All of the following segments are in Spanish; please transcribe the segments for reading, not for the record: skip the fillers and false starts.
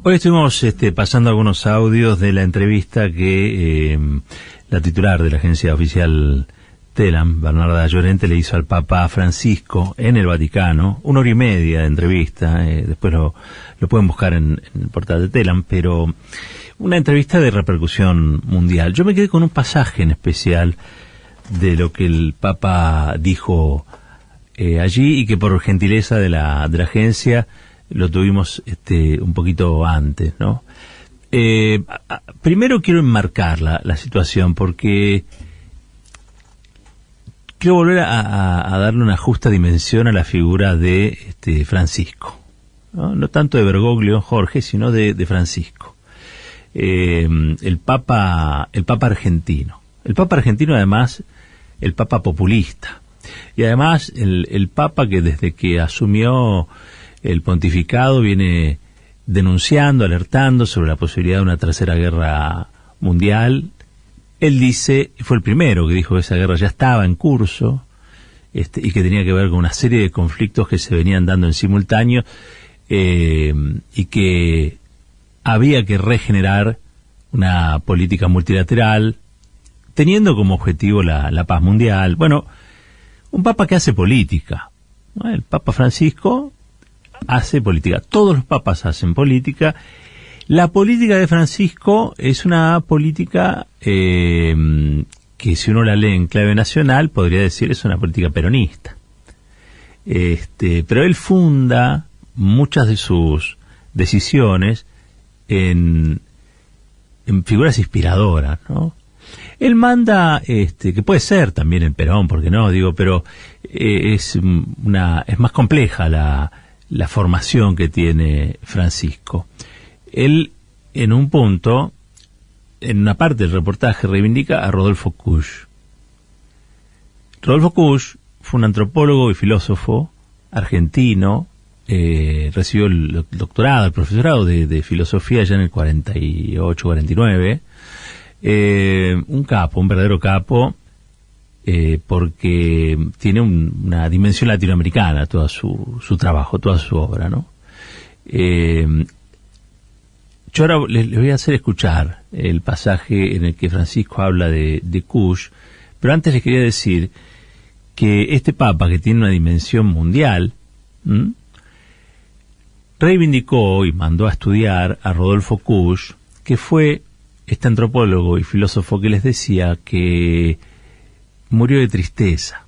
Hoy estuvimos pasando algunos audios de la entrevista que la titular de la agencia oficial TELAM, Bernarda Llorente, le hizo al Papa Francisco en el Vaticano, 1 hora y media de entrevista, después lo pueden buscar en el portal de TELAM, pero una entrevista de repercusión mundial. Yo me quedé con un pasaje en especial de lo que el Papa dijo allí y que por gentileza de la agencia lo tuvimos un poquito antes, ¿no? Primero quiero enmarcar la situación porque quiero volver a darle una justa dimensión a la figura de Francisco, ¿no? No tanto de Bergoglio, Jorge, sino de Francisco. El Papa argentino. El Papa argentino, además, el Papa populista. Y además, el Papa que desde que asumió el pontificado viene denunciando, alertando sobre la posibilidad de una tercera guerra mundial. Él dice, fue el primero que dijo que esa guerra ya estaba en curso, y que tenía que ver con una serie de conflictos que se venían dando en simultáneo, y que había que regenerar una política multilateral, teniendo como objetivo la paz mundial. Bueno, un papa que hace política, ¿no? El Papa Francisco hace política. Todos los papas hacen política. La política de Francisco es una política que, si uno la lee en clave nacional, podría decir es una política peronista. Pero él funda muchas de sus decisiones en figuras inspiradoras, ¿no? Él manda, que puede ser también el Perón, porque no, digo, pero es más compleja la formación que tiene Francisco. Él, en un punto, en una parte del reportaje, reivindica a Rodolfo Kusch. Rodolfo Kusch fue un antropólogo y filósofo argentino, recibió el doctorado, el profesorado de filosofía ya en el 48-49, un capo, un verdadero capo, porque tiene una dimensión latinoamericana toda su trabajo, toda su obra, ¿no? Yo ahora les voy a hacer escuchar el pasaje en el que Francisco habla de Kusch, pero antes les quería decir que este Papa, que tiene una dimensión mundial, reivindicó y mandó a estudiar a Rodolfo Kusch, que fue este antropólogo y filósofo que les decía que murió de tristeza.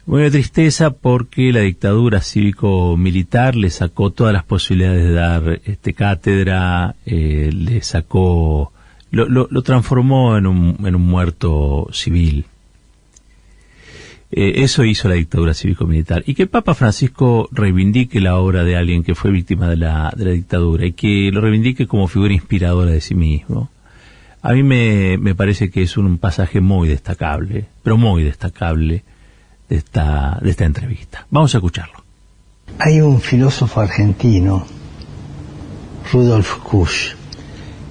Murió de tristeza porque la dictadura cívico-militar le sacó todas las posibilidades de dar cátedra, le sacó, lo transformó en un muerto civil. Eso hizo la dictadura cívico-militar. Y que el Papa Francisco reivindique la obra de alguien que fue víctima de la dictadura y que lo reivindique como figura inspiradora de sí mismo, a mí me parece que es un pasaje muy destacable, pero muy destacable, de esta entrevista. Vamos a escucharlo. Hay un filósofo argentino, Rudolf Kusch,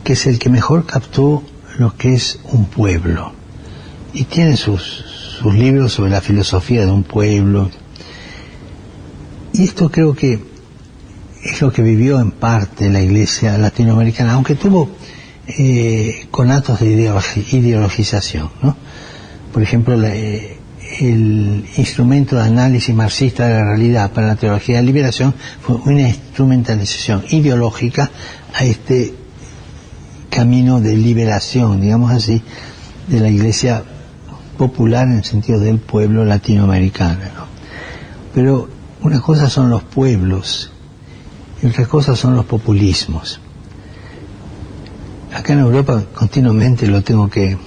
que es el que mejor captó lo que es un pueblo, y tiene sus libros sobre la filosofía de un pueblo, y esto creo que es lo que vivió en parte la Iglesia latinoamericana, aunque tuvo conatos de ideologización, ¿no? Por ejemplo, el instrumento de análisis marxista de la realidad para la teología de la liberación fue una instrumentalización ideológica a este camino de liberación, digamos así, de la Iglesia popular en el sentido del pueblo latinoamericano, ¿no? Pero una cosa son los pueblos y otra cosa son los populismos. Acá en Europa continuamente lo tengo que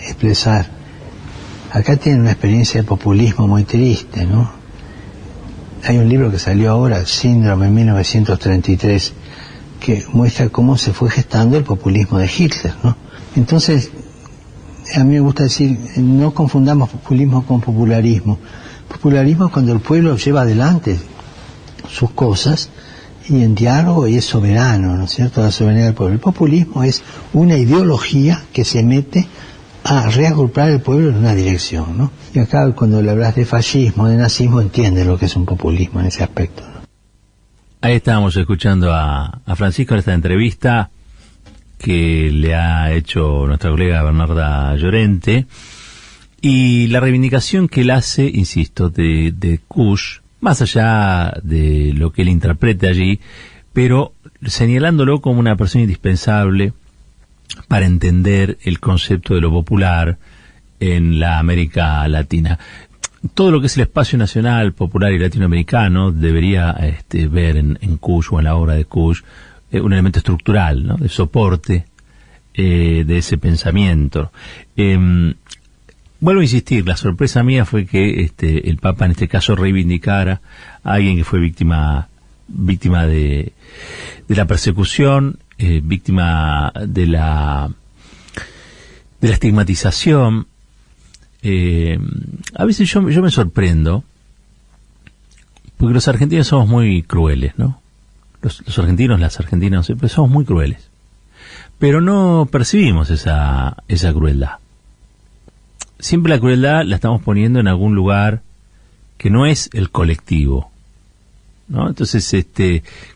expresar. Acá tienen una experiencia de populismo muy triste, ¿no? Hay un libro que salió ahora, Síndrome, en 1933, que muestra cómo se fue gestando el populismo de Hitler, ¿no? Entonces, a mí me gusta decir, no confundamos populismo con popularismo. Popularismo es cuando el pueblo lleva adelante sus cosas y en diálogo y es soberano, ¿no es cierto?, la soberanía del pueblo. El populismo es una ideología que se mete a reagrupar el pueblo en una dirección, ¿no? Y acá cuando le hablas de fascismo, de nazismo, entiende lo que es un populismo en ese aspecto, ¿no? Ahí estábamos escuchando a Francisco en esta entrevista que le ha hecho nuestra colega Bernarda Llorente, y la reivindicación que él hace, insisto, de Kusch, más allá de lo que él interprete allí, pero señalándolo como una persona indispensable para entender el concepto de lo popular en la América Latina. Todo lo que es el espacio nacional, popular y latinoamericano debería ver en Kusch o en la obra de Kusch un elemento estructural, ¿no?, de soporte de ese pensamiento. Vuelvo a insistir, la sorpresa mía fue que el Papa en este caso reivindicara a alguien que fue víctima de la persecución, víctima de la estigmatización. A veces yo me sorprendo, porque los argentinos somos muy crueles, ¿no? Los argentinos, las argentinas, siempre somos muy crueles, pero no percibimos esa crueldad. Siempre la crueldad la estamos poniendo en algún lugar que no es el colectivo, ¿no? Entonces,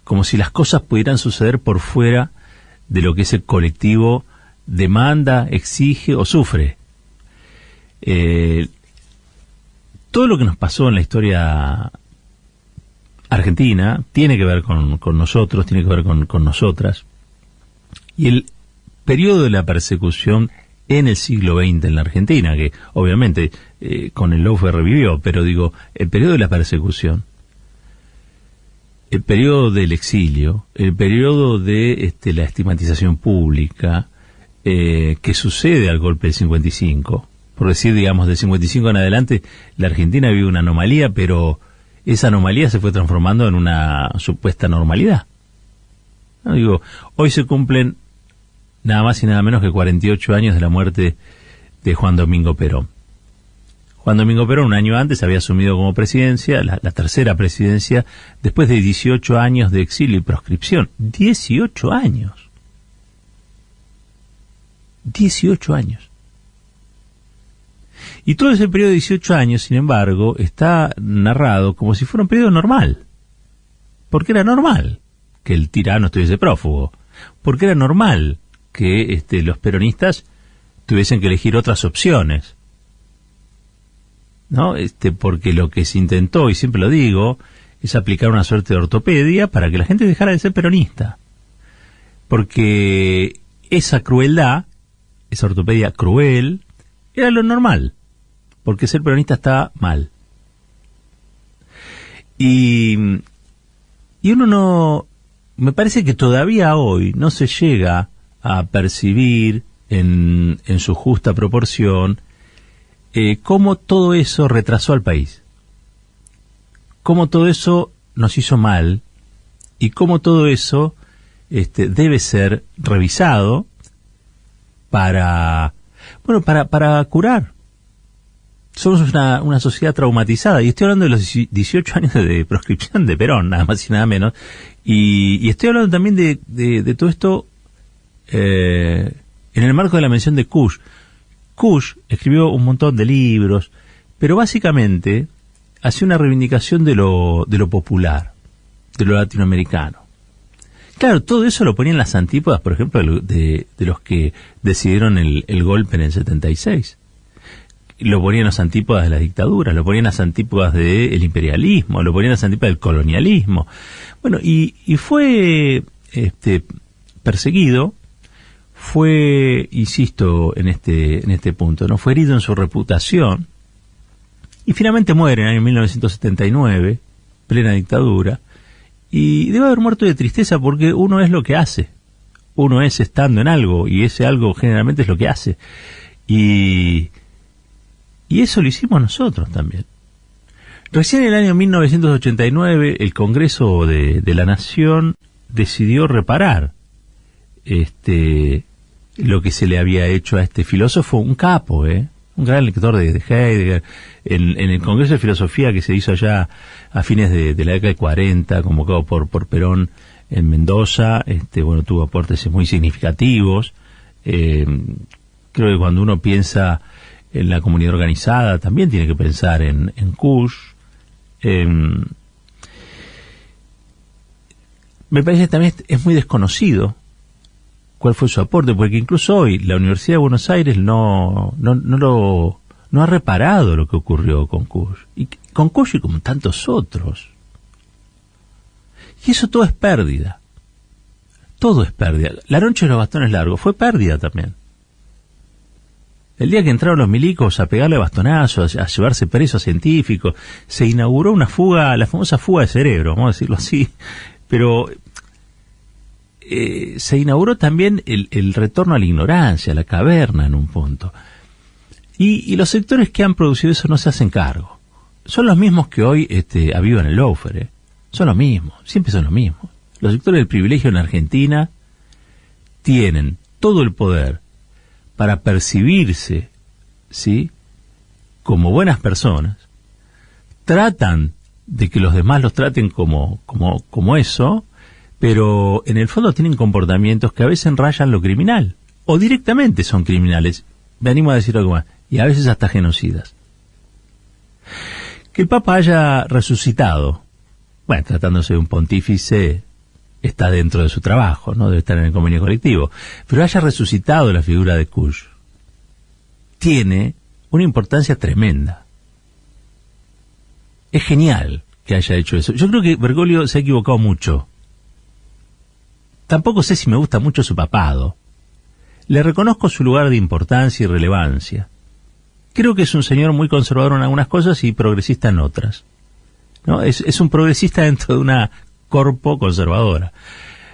como si las cosas pudieran suceder por fuera de lo que ese colectivo demanda, exige o sufre. Todo lo que nos pasó en la historia argentina tiene que ver con nosotros, tiene que ver con nosotras. Y el periodo de la persecución en el siglo XX en la Argentina, que obviamente con el Lawfare revivió, pero digo, el periodo de la persecución, el periodo del exilio, el periodo de la estigmatización pública que sucede al golpe del 55, por decir, digamos, del 55 en adelante, la Argentina vive una anomalía, pero esa anomalía se fue transformando en una supuesta normalidad. No, digo, hoy se cumplen nada más y nada menos que 48 años de la muerte de Juan Domingo Perón. Juan Domingo Perón, un año antes, había asumido como presidencia, la tercera presidencia, después de 18 años de exilio y proscripción. 18 años. 18 años. Y todo ese periodo de 18 años, sin embargo, está narrado como si fuera un periodo normal. Porque era normal que el tirano estuviese prófugo. Porque era normal que los peronistas tuviesen que elegir otras opciones, ¿no? Porque lo que se intentó, y siempre lo digo, es aplicar una suerte de ortopedia para que la gente dejara de ser peronista. Porque esa crueldad, esa ortopedia cruel, era lo normal. Porque ser peronista estaba mal. Y uno no... Me parece que todavía hoy no se llega a percibir en su justa proporción cómo todo eso retrasó al país, cómo todo eso nos hizo mal y cómo todo eso debe ser revisado para curar. Somos una sociedad traumatizada, y estoy hablando de los 18 años de proscripción de Perón, nada más y nada menos, y estoy hablando también de todo esto en el marco de la mención de Kusch. Kusch escribió un montón de libros, pero básicamente hacía una reivindicación de lo popular, de lo latinoamericano. Claro, todo eso lo ponía en las antípodas, por ejemplo, de los que decidieron el golpe en el 76. Lo ponía en las antípodas de las dictaduras, lo ponía en las antípodas del imperialismo, lo ponía en las antípodas del colonialismo. Bueno, y fue perseguido, fue, insisto en este punto, no fue herido en su reputación, y finalmente muere en el año 1979, plena dictadura, y debe haber muerto de tristeza porque uno es lo que hace, uno es estando en algo, y ese algo generalmente es lo que hace, y eso lo hicimos nosotros también. Recién en el año 1989 el Congreso de la Nación decidió reparar lo que se le había hecho a este filósofo, un capo, un gran lector de Heidegger, en el Congreso de Filosofía que se hizo allá a fines de la década de 40, convocado por Perón en Mendoza. Tuvo aportes muy significativos. Creo que cuando uno piensa en la comunidad organizada también tiene que pensar en Kusch. me parece que también es muy desconocido cuál fue su aporte, porque incluso hoy la Universidad de Buenos Aires no ha reparado lo que ocurrió con Kusch, y como tantos otros. Y eso todo es pérdida. Todo es pérdida. La noche de los bastones largos fue pérdida también. El día que entraron los milicos a pegarle bastonazos, a llevarse preso a científicos, se inauguró una fuga, la famosa fuga de cerebro, vamos a decirlo así, pero se inauguró también el retorno a la ignorancia, a la caverna en un punto. Y los sectores que han producido eso no se hacen cargo. Son los mismos que hoy avivan el lawfare, son los mismos, siempre son los mismos. Los sectores del privilegio en Argentina tienen todo el poder para percibirse, ¿sí?, como buenas personas, tratan de que los demás los traten como eso, pero en el fondo tienen comportamientos que a veces rayan lo criminal, o directamente son criminales, me animo a decir algo más, y a veces hasta genocidas. Que el Papa haya resucitado, bueno, tratándose de un pontífice, está dentro de su trabajo, no debe estar en el convenio colectivo, pero haya resucitado la figura de Kusch, tiene una importancia tremenda. Es genial que haya hecho eso. Yo creo que Bergoglio se ha equivocado mucho. Tampoco sé si me gusta mucho su papado. Le reconozco su lugar de importancia y relevancia. Creo que es un señor muy conservador en algunas cosas y progresista en otras, ¿no? Es un progresista dentro de una corpo conservadora.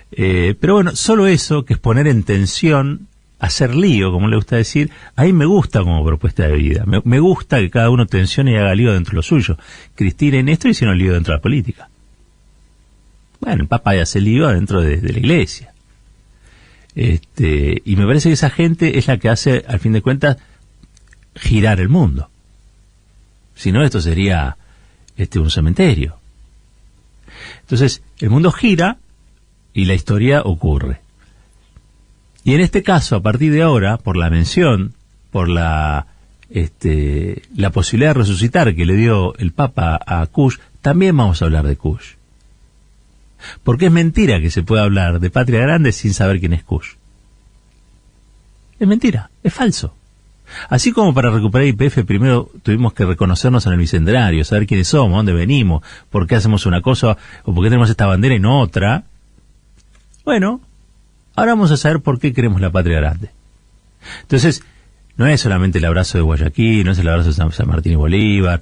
Pero bueno, solo eso, que es poner en tensión, hacer lío, como le gusta decir, a mí me gusta como propuesta de vida. Me gusta que cada uno tensione y haga lío dentro de lo suyo. Cristina y Néstor hicieron lío dentro de la política. Bueno, el Papa ya hace lío dentro de la Iglesia. Y me parece que esa gente es la que hace, al fin de cuentas, girar el mundo. Si no, esto sería un cementerio. Entonces, el mundo gira y la historia ocurre. Y en este caso, a partir de ahora, por la mención, por la posibilidad de resucitar que le dio el Papa a Kusch, también vamos a hablar de Kusch. Porque es mentira que se pueda hablar de Patria Grande sin saber quién es Kusch. Es mentira, es falso. Así como para recuperar YPF primero tuvimos que reconocernos en el bicentenario, saber quiénes somos, dónde venimos, por qué hacemos una cosa o por qué tenemos esta bandera y no otra. Bueno, ahora vamos a saber por qué queremos la Patria Grande. Entonces, no es solamente el abrazo de Guayaquil, no es el abrazo de San Martín y Bolívar,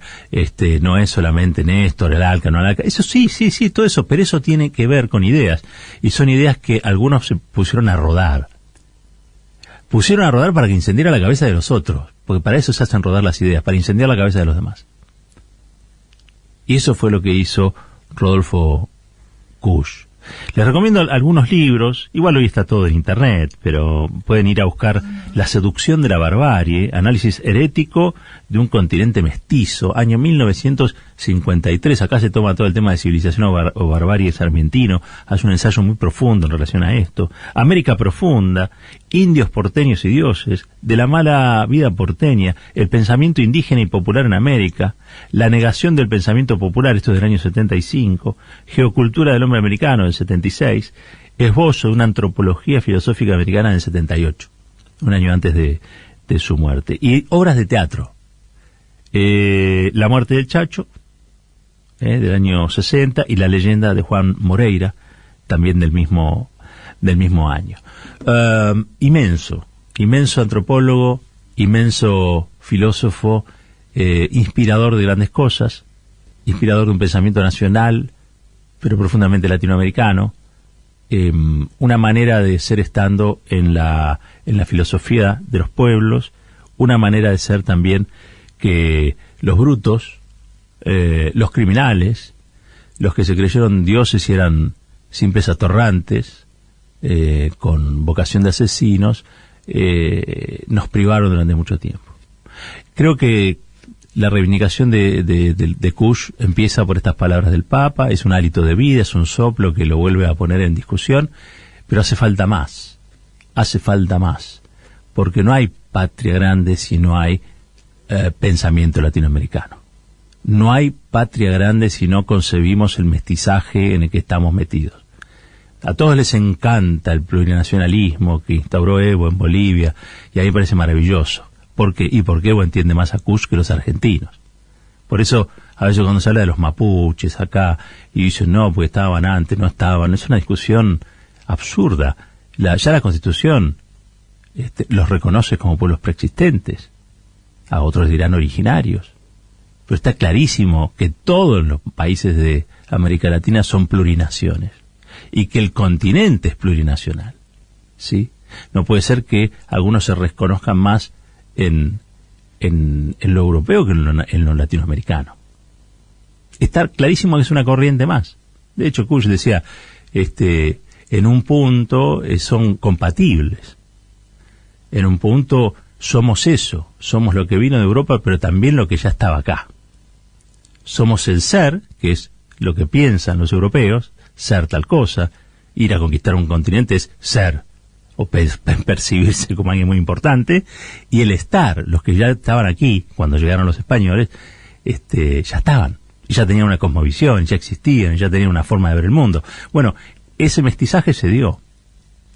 no es solamente Néstor, el Alca, no el Alca. Eso sí, todo eso, pero eso tiene que ver con ideas. Y son ideas que algunos se pusieron a rodar. Pusieron a rodar para que incendiara la cabeza de los otros, porque para eso se hacen rodar las ideas, para incendiar la cabeza de los demás. Y eso fue lo que hizo Rodolfo Kusch. Les recomiendo algunos libros, igual hoy está todo en internet, pero pueden ir a buscar La seducción de la barbarie, análisis herético de un continente mestizo, año 1953, acá se toma todo el tema de civilización o barbarie sarmientino, hace un ensayo muy profundo en relación a esto, América profunda, indios porteños y dioses, de la mala vida porteña, el pensamiento indígena y popular en América, la negación del pensamiento popular, esto es del año 75, geocultura del hombre americano del 76, esbozo de una antropología filosófica americana del 78, un año antes de su muerte, y obras de teatro, La muerte del Chacho, del año 60, y La leyenda de Juan Moreira, también del mismo año. Inmenso antropólogo, inmenso filósofo, inspirador de grandes cosas, inspirador de un pensamiento nacional, pero profundamente latinoamericano, una manera de ser estando en la filosofía de los pueblos, una manera de ser también que los brutos, los criminales, los que se creyeron dioses y eran simples atorrantes, con vocación de asesinos, nos privaron durante mucho tiempo. Creo que la reivindicación de Kusch empieza por estas palabras del Papa, es un hálito de vida, es un soplo que lo vuelve a poner en discusión, pero hace falta más, porque no hay patria grande si no hay pensamiento latinoamericano. No hay patria grande si no concebimos el mestizaje en el que estamos metidos. A todos les encanta el plurinacionalismo que instauró Evo en Bolivia, y a mí me parece maravilloso. ¿Por qué? Y porque Evo entiende más a Kush que los argentinos. Por eso, a veces cuando se habla de los mapuches acá, y dicen, no, porque estaban antes, no estaban, es una discusión absurda. Ya la Constitución los reconoce como pueblos preexistentes, a otros dirán originarios. Pero está clarísimo que todos los países de América Latina son plurinaciones, y que el continente es plurinacional, ¿sí? No puede ser que algunos se reconozcan más en lo europeo que en lo latinoamericano. Está clarísimo que es una corriente más. De hecho, Kush decía, en un punto son compatibles. En un punto somos eso, somos lo que vino de Europa, pero también lo que ya estaba acá. Somos el ser, que es lo que piensan los europeos, ser tal cosa. Ir a conquistar un continente es ser, o percibirse como alguien muy importante, y el estar, los que ya estaban aquí, cuando llegaron los españoles, ya estaban, ya tenían una cosmovisión, ya existían, ya tenían una forma de ver el mundo. Bueno, ese mestizaje se dio,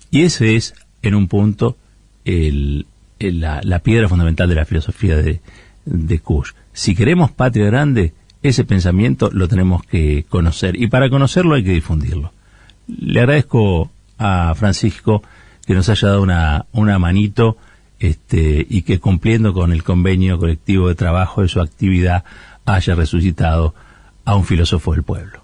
y ese es, en un punto, la piedra fundamental de la filosofía de Kush. Si queremos patria grande, ese pensamiento lo tenemos que conocer, y para conocerlo hay que difundirlo. Le agradezco a Francisco que nos haya dado una manito, y que cumpliendo con el convenio colectivo de trabajo de su actividad haya resucitado a un filósofo del pueblo.